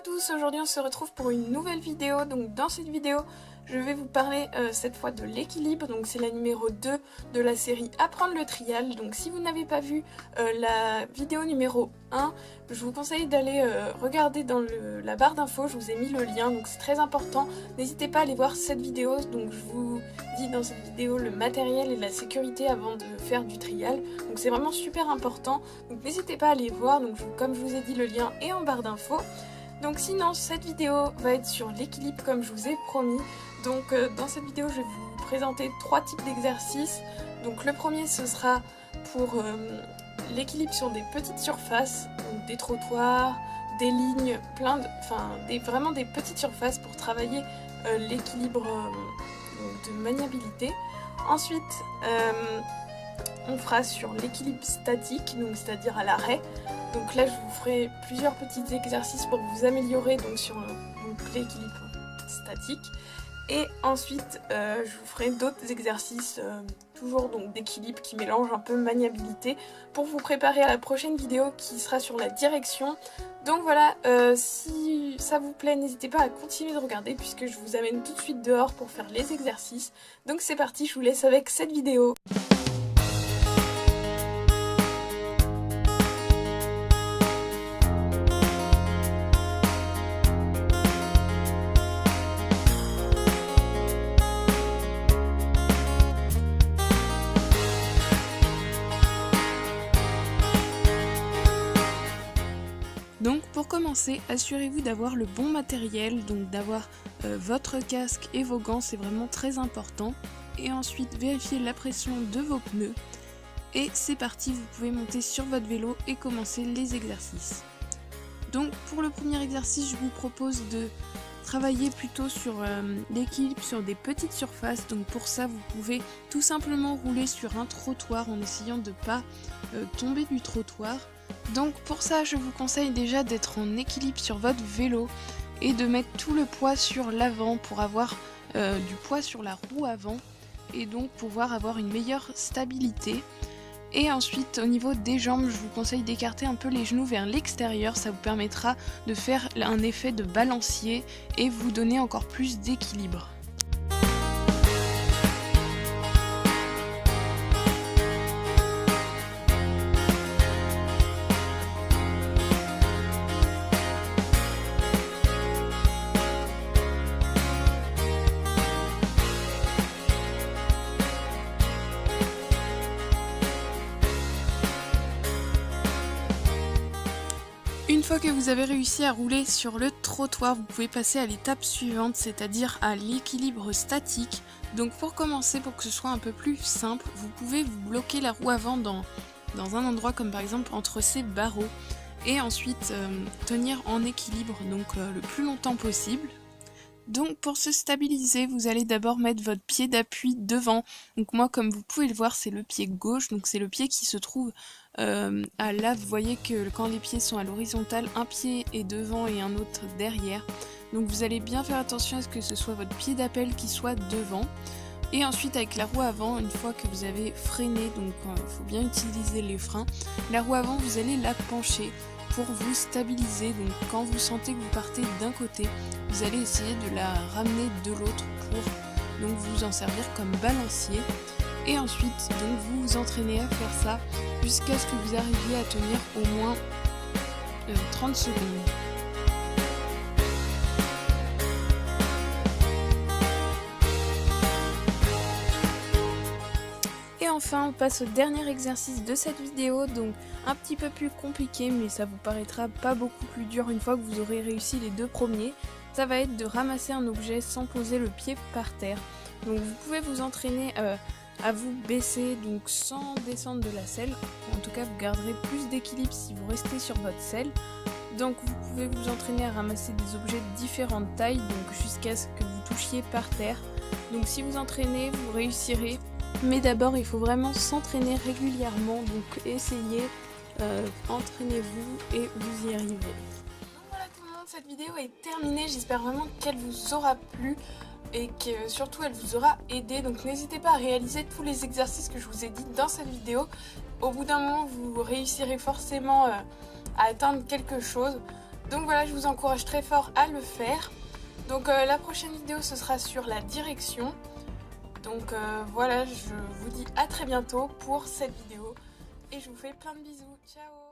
tous, aujourd'hui on se retrouve pour une nouvelle vidéo. Donc dans cette vidéo je vais vous parler cette fois de l'équilibre. Donc c'est la numéro 2 de la série Apprendre le trial. Donc si vous n'avez pas vu la vidéo numéro 1, je vous conseille d'aller regarder dans la barre d'infos, je vous ai mis le lien, donc c'est très important. N'hésitez pas à aller voir cette vidéo. Donc je vous dis dans cette vidéo le matériel et la sécurité avant de faire du trial. Donc c'est vraiment super important. Donc n'hésitez pas à aller voir, donc comme je vous ai dit, le lien est en barre d'infos. Donc sinon cette vidéo va être sur l'équilibre comme je vous ai promis. Donc dans cette vidéo je vais vous présenter 3 types d'exercices. Donc le premier ce sera pour l'équilibre sur des petites surfaces, donc des trottoirs, des lignes, vraiment des petites surfaces pour travailler l'équilibre de maniabilité. Ensuite on fera sur l'équilibre statique, donc c'est-à-dire à l'arrêt. Donc là je vous ferai plusieurs petits exercices pour vous améliorer donc sur l'équilibre statique. Et ensuite je vous ferai d'autres exercices toujours donc d'équilibre qui mélangent un peu maniabilité pour vous préparer à la prochaine vidéo qui sera sur la direction. Donc voilà, si ça vous plaît, n'hésitez pas à continuer de regarder puisque je vous amène tout de suite dehors pour faire les exercices. Donc c'est parti, je vous laisse avec cette vidéo. Donc pour commencer, assurez-vous d'avoir le bon matériel, donc d'avoir votre casque et vos gants, c'est vraiment très important. Et ensuite vérifiez la pression de vos pneus. Et c'est parti, vous pouvez monter sur votre vélo et commencer les exercices. Donc pour le premier exercice, je vous propose de travailler plutôt sur l'équilibre sur des petites surfaces. Donc pour ça, vous pouvez tout simplement rouler sur un trottoir en essayant de ne pas tomber du trottoir. Donc pour ça, je vous conseille déjà d'être en équilibre sur votre vélo et de mettre tout le poids sur l'avant pour avoir du poids sur la roue avant et donc pouvoir avoir une meilleure stabilité. Et ensuite au niveau des jambes, je vous conseille d'écarter un peu les genoux vers l'extérieur, ça vous permettra de faire un effet de balancier et vous donner encore plus d'équilibre. Une fois que vous avez réussi à rouler sur le trottoir, vous pouvez passer à l'étape suivante, c'est-à-dire à l'équilibre statique. Donc pour commencer, pour que ce soit un peu plus simple, vous pouvez vous bloquer la roue avant dans un endroit comme par exemple entre ces barreaux et ensuite tenir en équilibre donc le plus longtemps possible. Donc pour se stabiliser, vous allez d'abord mettre votre pied d'appui devant. Donc moi, comme vous pouvez le voir, c'est le pied gauche, donc c'est le pied qui se trouve là. Vous voyez que quand les pieds sont à l'horizontale, un pied est devant et un autre derrière. Donc vous allez bien faire attention à ce que ce soit votre pied d'appel qui soit devant. Et ensuite avec la roue avant, une fois que vous avez freiné, donc il faut bien utiliser les freins, la roue avant vous allez la pencher pour vous stabiliser. Donc quand vous sentez que vous partez d'un côté, vous allez essayer de la ramener de l'autre pour donc vous en servir comme balancier. Et ensuite donc vous vous entraînez à faire ça jusqu'à ce que vous arriviez à tenir au moins 30 secondes. Et enfin on passe au dernier exercice de cette vidéo, donc un petit peu plus compliqué mais ça vous paraîtra pas beaucoup plus dur une fois que vous aurez réussi les deux premiers. Ça va être de ramasser un objet sans poser le pied par terre. Donc vous pouvez vous entraîner à vous baisser donc sans descendre de la selle. En tout cas vous garderez plus d'équilibre si vous restez sur votre selle. Donc vous pouvez vous entraîner à ramasser des objets de différentes tailles donc jusqu'à ce que vous touchiez par terre. Donc si vous entraînez, vous réussirez. Mais d'abord il faut vraiment s'entraîner régulièrement, donc essayez, entraînez-vous et vous y arriverez. Donc voilà tout le monde, cette vidéo est terminée, j'espère vraiment qu'elle vous aura plu et que surtout elle vous aura aidé. Donc n'hésitez pas à réaliser tous les exercices que je vous ai dit dans cette vidéo. Au bout d'un moment vous réussirez forcément à atteindre quelque chose. Donc voilà, je vous encourage très fort à le faire. Donc la prochaine vidéo ce sera sur la direction. Donc voilà, je vous dis à très bientôt pour cette vidéo et je vous fais plein de bisous. Ciao!